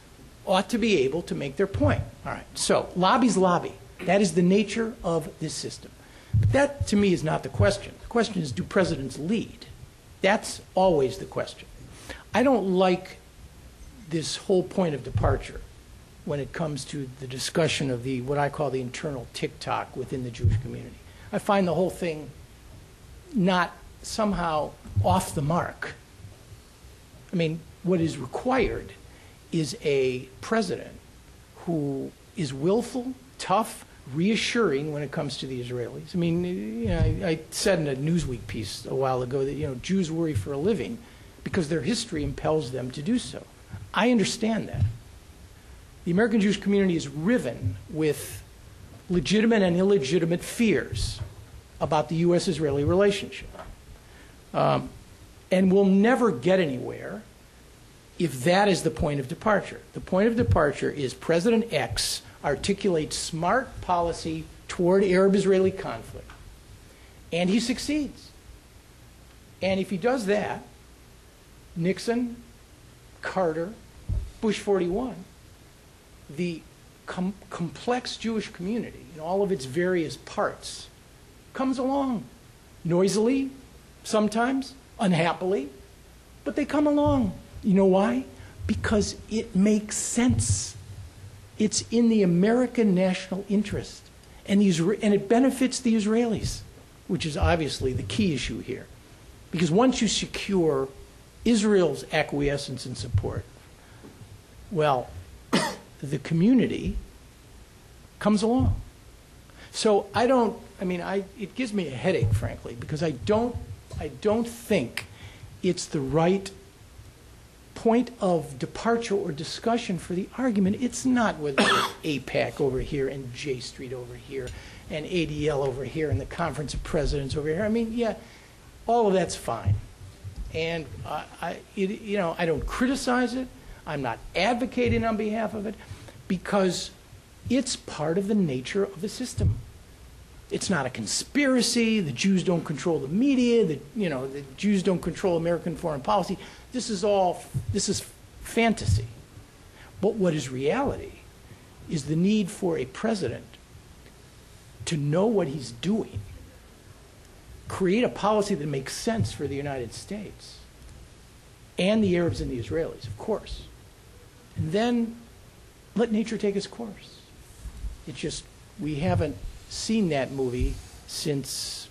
ought to be able to make their point. All right, so lobby's lobby. That is the nature of this system. But that, to me, is not the question. The question is, do presidents lead? That's always the question. I don't like this whole point of departure when it comes to the discussion of what I call the internal tick-tock within the Jewish community. I find the whole thing not somehow off the mark. I mean, what is required is a president who is willful, tough, reassuring when it comes to the Israelis. I mean, I said in a Newsweek piece a while ago that, Jews worry for a living because their history impels them to do so. I understand that. The American Jewish community is riven with legitimate and illegitimate fears about the U.S.-Israeli relationship. And we'll never get anywhere if that is the point of departure. The point of departure is President X articulates smart policy toward Arab-Israeli conflict, and he succeeds. And if he does that, Nixon, Carter, Bush 41, the complex Jewish community in all of its various parts comes along noisily, sometimes, unhappily, but they come along. You know why? Because it makes sense. It's in the American national interest, and it benefits the Israelis, which is obviously the key issue here. Because once you secure Israel's acquiescence and support, well, the community comes along. So it gives me a headache, frankly, because I don't think it's the right point of departure or discussion for the argument. It's not with AIPAC over here and J Street over here and ADL over here and the Conference of Presidents over here. I mean, yeah, all of that's fine. And I don't criticize it. I'm not advocating on behalf of it, because it's part of the nature of the system. It's not a conspiracy. The Jews don't control the media. The Jews don't control American foreign policy. This is fantasy. But what is reality is the need for a president to know what he's doing, create a policy that makes sense for the United States and the Arabs and the Israelis, of course, and then let nature take its course. It's just, we haven't seen that movie since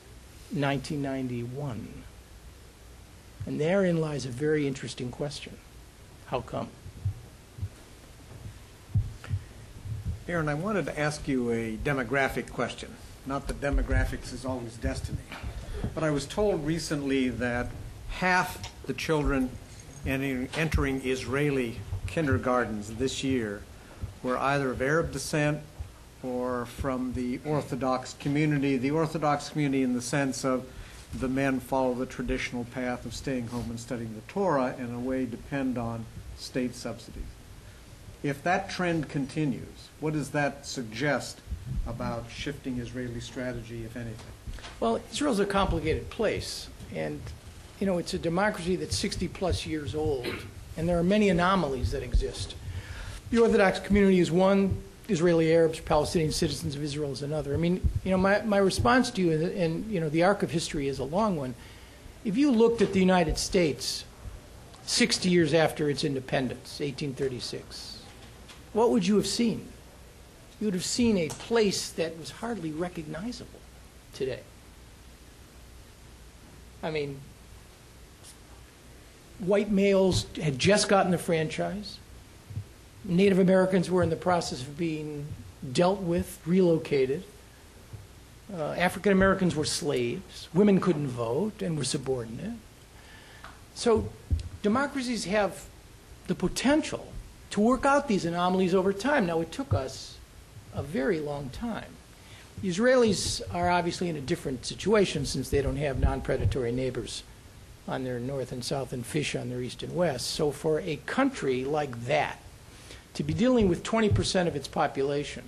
1991. And therein lies a very interesting question. How come? Aaron, I wanted to ask you a demographic question. Not that demographics is always destiny, but I was told recently that half the children entering Israeli kindergartens this year were either of Arab descent or from the Orthodox community in the sense of the men follow the traditional path of staying home and studying the Torah and in a way depend on state subsidies. If that trend continues, what does that suggest about shifting Israeli strategy, if anything? Well, Israel's a complicated place, and it's a democracy that's 60-plus years old, and there are many anomalies that exist. The Orthodox community is one, Israeli Arabs, Palestinian citizens of Israel is another. I mean, my response to you, and the arc of history is a long one. If you looked at the United States 60 years after its independence, 1836, what would you have seen? You would have seen a place that was hardly recognizable today. I mean, white males had just gotten the franchise. Native Americans were in the process of being dealt with, relocated. African Americans were slaves. Women couldn't vote and were subordinate. So democracies have the potential to work out these anomalies over time. Now, it took us a very long time. The Israelis are obviously in a different situation since they don't have non-predatory neighbors on their north and south and fish on their east and west. So for a country like that to be dealing with 20% of its population,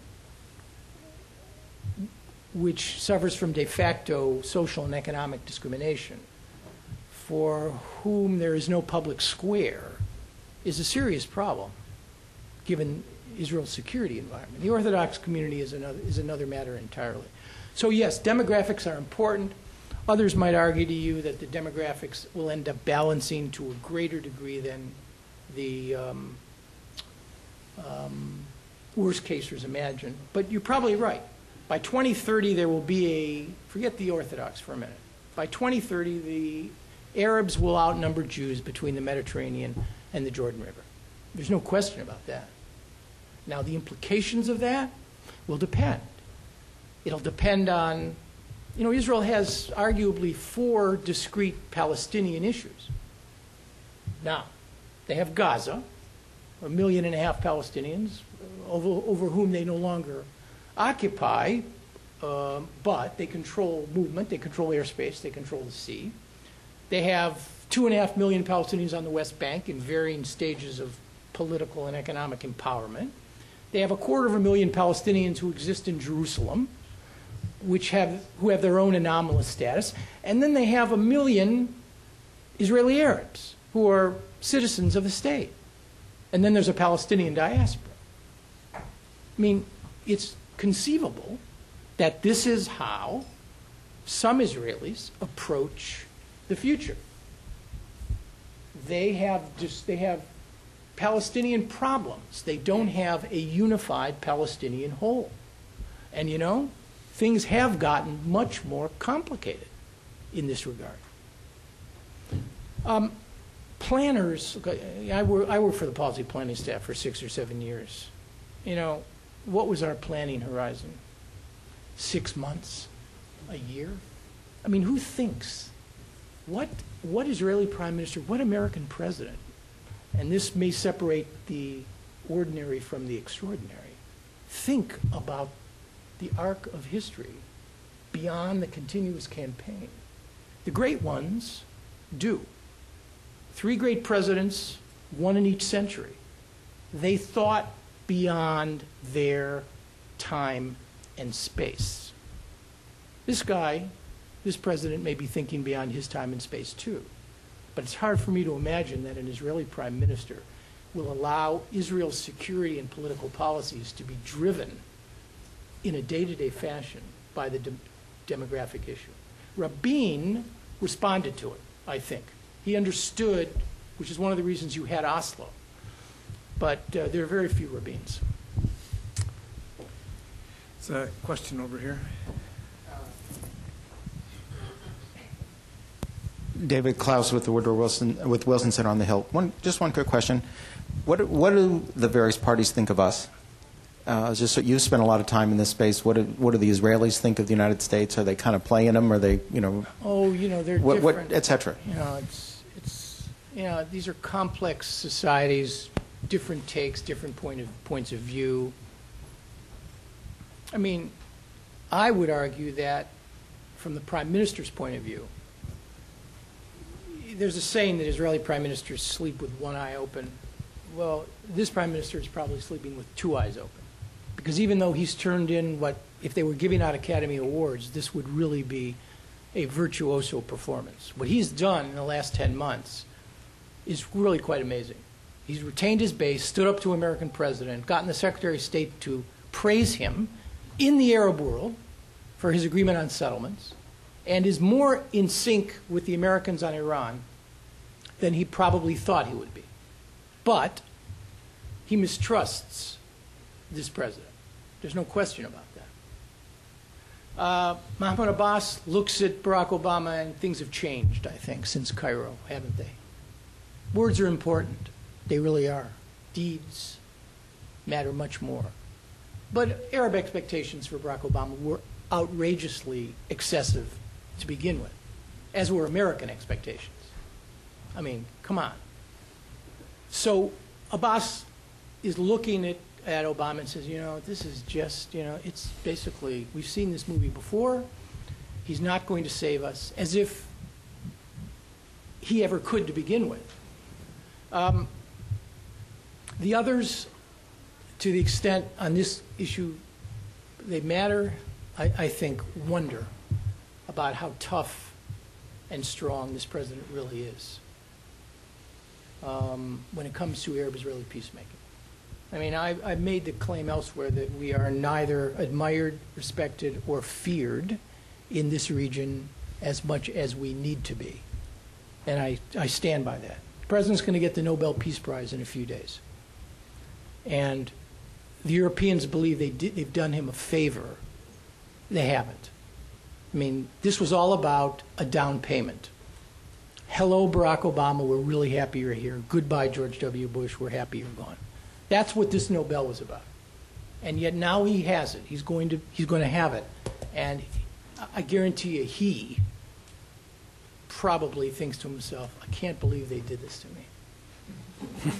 which suffers from de facto social and economic discrimination, for whom there is no public square, is a serious problem, given Israel's security environment. The Orthodox community is another matter entirely. So yes, demographics are important. Others might argue to you that the demographics will end up balancing to a greater degree than the worst casers imagine. But you're probably right. By 2030, there will be forget the Orthodox for a minute. By 2030, the Arabs will outnumber Jews between the Mediterranean and the Jordan River. There's no question about that. Now, the implications of that will depend. It'll depend on, Israel has arguably 4 discrete Palestinian issues. Now, they have Gaza, 1.5 million Palestinians, over whom they no longer occupy, but they control movement, they control airspace, they control the sea. They have 2.5 million Palestinians on the West Bank in varying stages of political and economic empowerment. They have 250,000 Palestinians who exist in Jerusalem, who have their own anomalous status. And then they have 1 million Israeli Arabs who are citizens of the state. And then there's a Palestinian diaspora. I mean, it's conceivable that this is how some Israelis approach the future. They have Palestinian problems. They don't have a unified Palestinian whole. And things have gotten much more complicated in this regard. Planners, I worked for the policy planning staff for 6 or 7 years. What was our planning horizon? 6 months? A year? I mean, who thinks? What Israeli prime minister, what American president, and this may separate the ordinary from the extraordinary, think about the arc of history beyond the continuous campaign? The great ones do. 3 great presidents, one in each century. They thought beyond their time and space. This guy, this president, may be thinking beyond his time and space too. But it's hard for me to imagine that an Israeli prime minister will allow Israel's security and political policies to be driven in a day-to-day fashion by the demographic issue. Rabin responded to it, I think. He understood, which is one of the reasons you had Oslo. But there are very few Rabins. There's a question over here. David Klaus with the Woodrow Wilson Center on the Hill. Just one quick question. What do the various parties think of us? Just so you spent a lot of time in this space. What do the Israelis think of the United States? Are they kind of playing them? Are they, Oh, they're different. et cetera. These are complex societies, different takes, different points of view. I mean, I would argue that from the prime minister's point of view, there's a saying that Israeli prime ministers sleep with one eye open. Well, this prime minister is probably sleeping with 2 eyes open. Because even though he's turned in if they were giving out Academy Awards, this would really be a virtuoso performance. What he's done in the last 10 months is really quite amazing. He's retained his base, stood up to an American president, gotten the Secretary of State to praise him in the Arab world for his agreement on settlements, and is more in sync with the Americans on Iran than he probably thought he would be. But he mistrusts this president. There's no question about that. Mahmoud Abbas looks at Barack Obama, and things have changed, I think, since Cairo, haven't they? Words are important. They really are. Deeds matter much more. But Arab expectations for Barack Obama were outrageously excessive to begin with, as were American expectations. I mean, come on. So Abbas is looking at Obama and says, this is just, it's basically, we've seen this movie before. He's not going to save us, as if he ever could to begin with. The others, to the extent on this issue they matter, I think, wonder about how tough and strong this president really is when it comes to Arab-Israeli peacemaking. I mean, I've made the claim elsewhere that we are neither admired, respected, or feared in this region as much as we need to be. And I stand by that. The president's going to get the Nobel Peace Prize in a few days. And the Europeans believe they've done him a favor. They haven't. I mean, this was all about a down payment. Hello, Barack Obama, we're really happy you're here. Goodbye, George W. Bush, we're happy you're gone. That's what this Nobel was about. And yet now he has it. He's going to have it. And I guarantee you he probably thinks to himself, I can't believe they did this to me.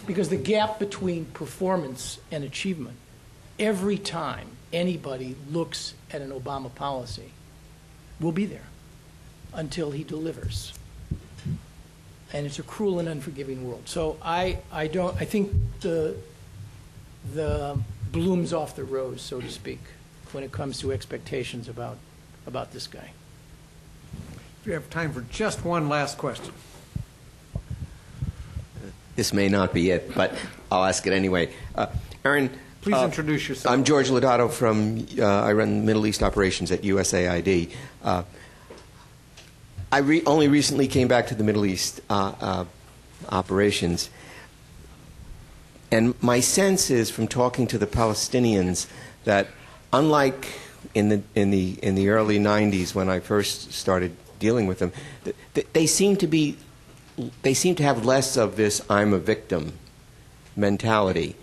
Because the gap between performance and achievement, every time anybody looks at an Obama policy, will be there until he delivers. And it's a cruel and unforgiving world. So I think the bloom's off the rose, so to speak, when it comes to expectations about this guy. We have time for just one last question. This may not be it, but I'll ask it anyway. Aaron, please introduce yourself. I'm George Lodato from, I run Middle East operations at USAID. I only recently came back to the Middle East operations. And my sense is from talking to the Palestinians that unlike in the early 90s when I first started dealing with them, they seem to have less of this "I'm a victim" mentality.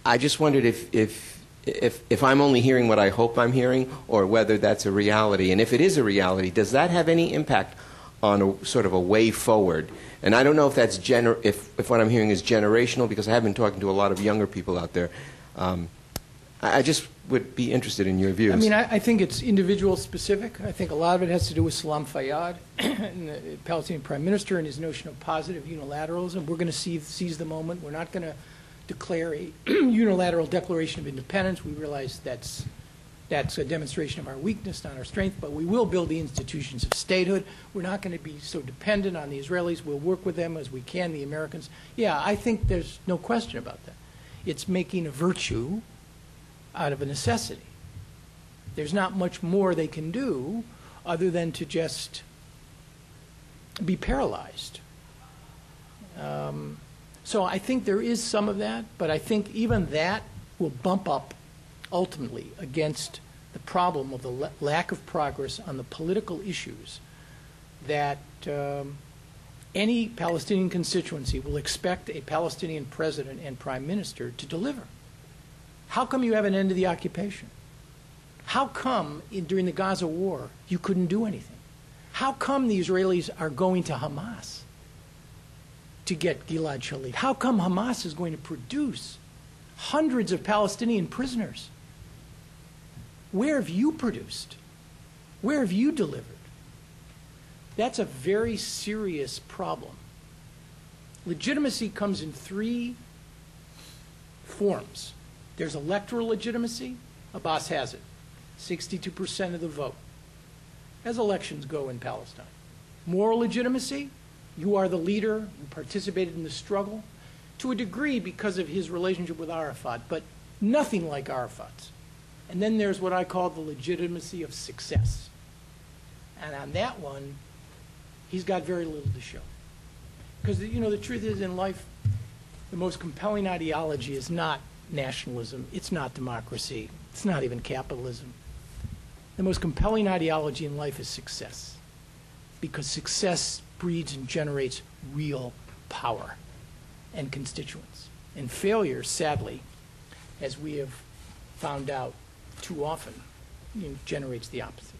I just wondered if I'm only hearing what I hope I'm hearing, or whether that's a reality. And if it is a reality, does that have any impact on a sort of a way forward? And I don't know if that's if what I'm hearing is generational, because I have been talking to a lot of younger people out there. I just would be interested in your views. I mean, I think it's individual specific. I think a lot of it has to do with Salam Fayyad and the Palestinian Prime Minister and his notion of positive unilateralism. We're going to seize the moment. We're not going to declare a unilateral declaration of independence. We realize that's a demonstration of our weakness, not our strength, but we will build the institutions of statehood. We're not going to be so dependent on the Israelis. We'll work with them as we can, the Americans. Yeah, I think there's no question about that. It's making a virtue out of a necessity. There's not much more they can do other than to just be paralyzed. So I think there is some of that, but I think even that will bump up ultimately against the problem of the lack of progress on the political issues that any Palestinian constituency will expect a Palestinian president and prime minister to deliver. How come you have an end to the occupation? How come during the Gaza war you couldn't do anything? How come the Israelis are going to Hamas to get Gilad Shalit? How come Hamas is going to produce hundreds of Palestinian prisoners? Where have you produced? Where have you delivered? That's a very serious problem. Legitimacy comes in three forms. There's electoral legitimacy. Abbas has it. 62% of the vote. As elections go in Palestine. Moral legitimacy. You are the leader. You participated in the struggle to a degree because of his relationship with Arafat, but nothing like Arafat's. And then there's what I call the legitimacy of success. And on that one, he's got very little to show. Because, you know, the truth is in life, the most compelling ideology is not nationalism. It's not democracy. It's not even capitalism. The most compelling ideology in life is success. Because success breeds and generates real power and constituents. And failure, sadly, as we have found out too often, generates the opposite.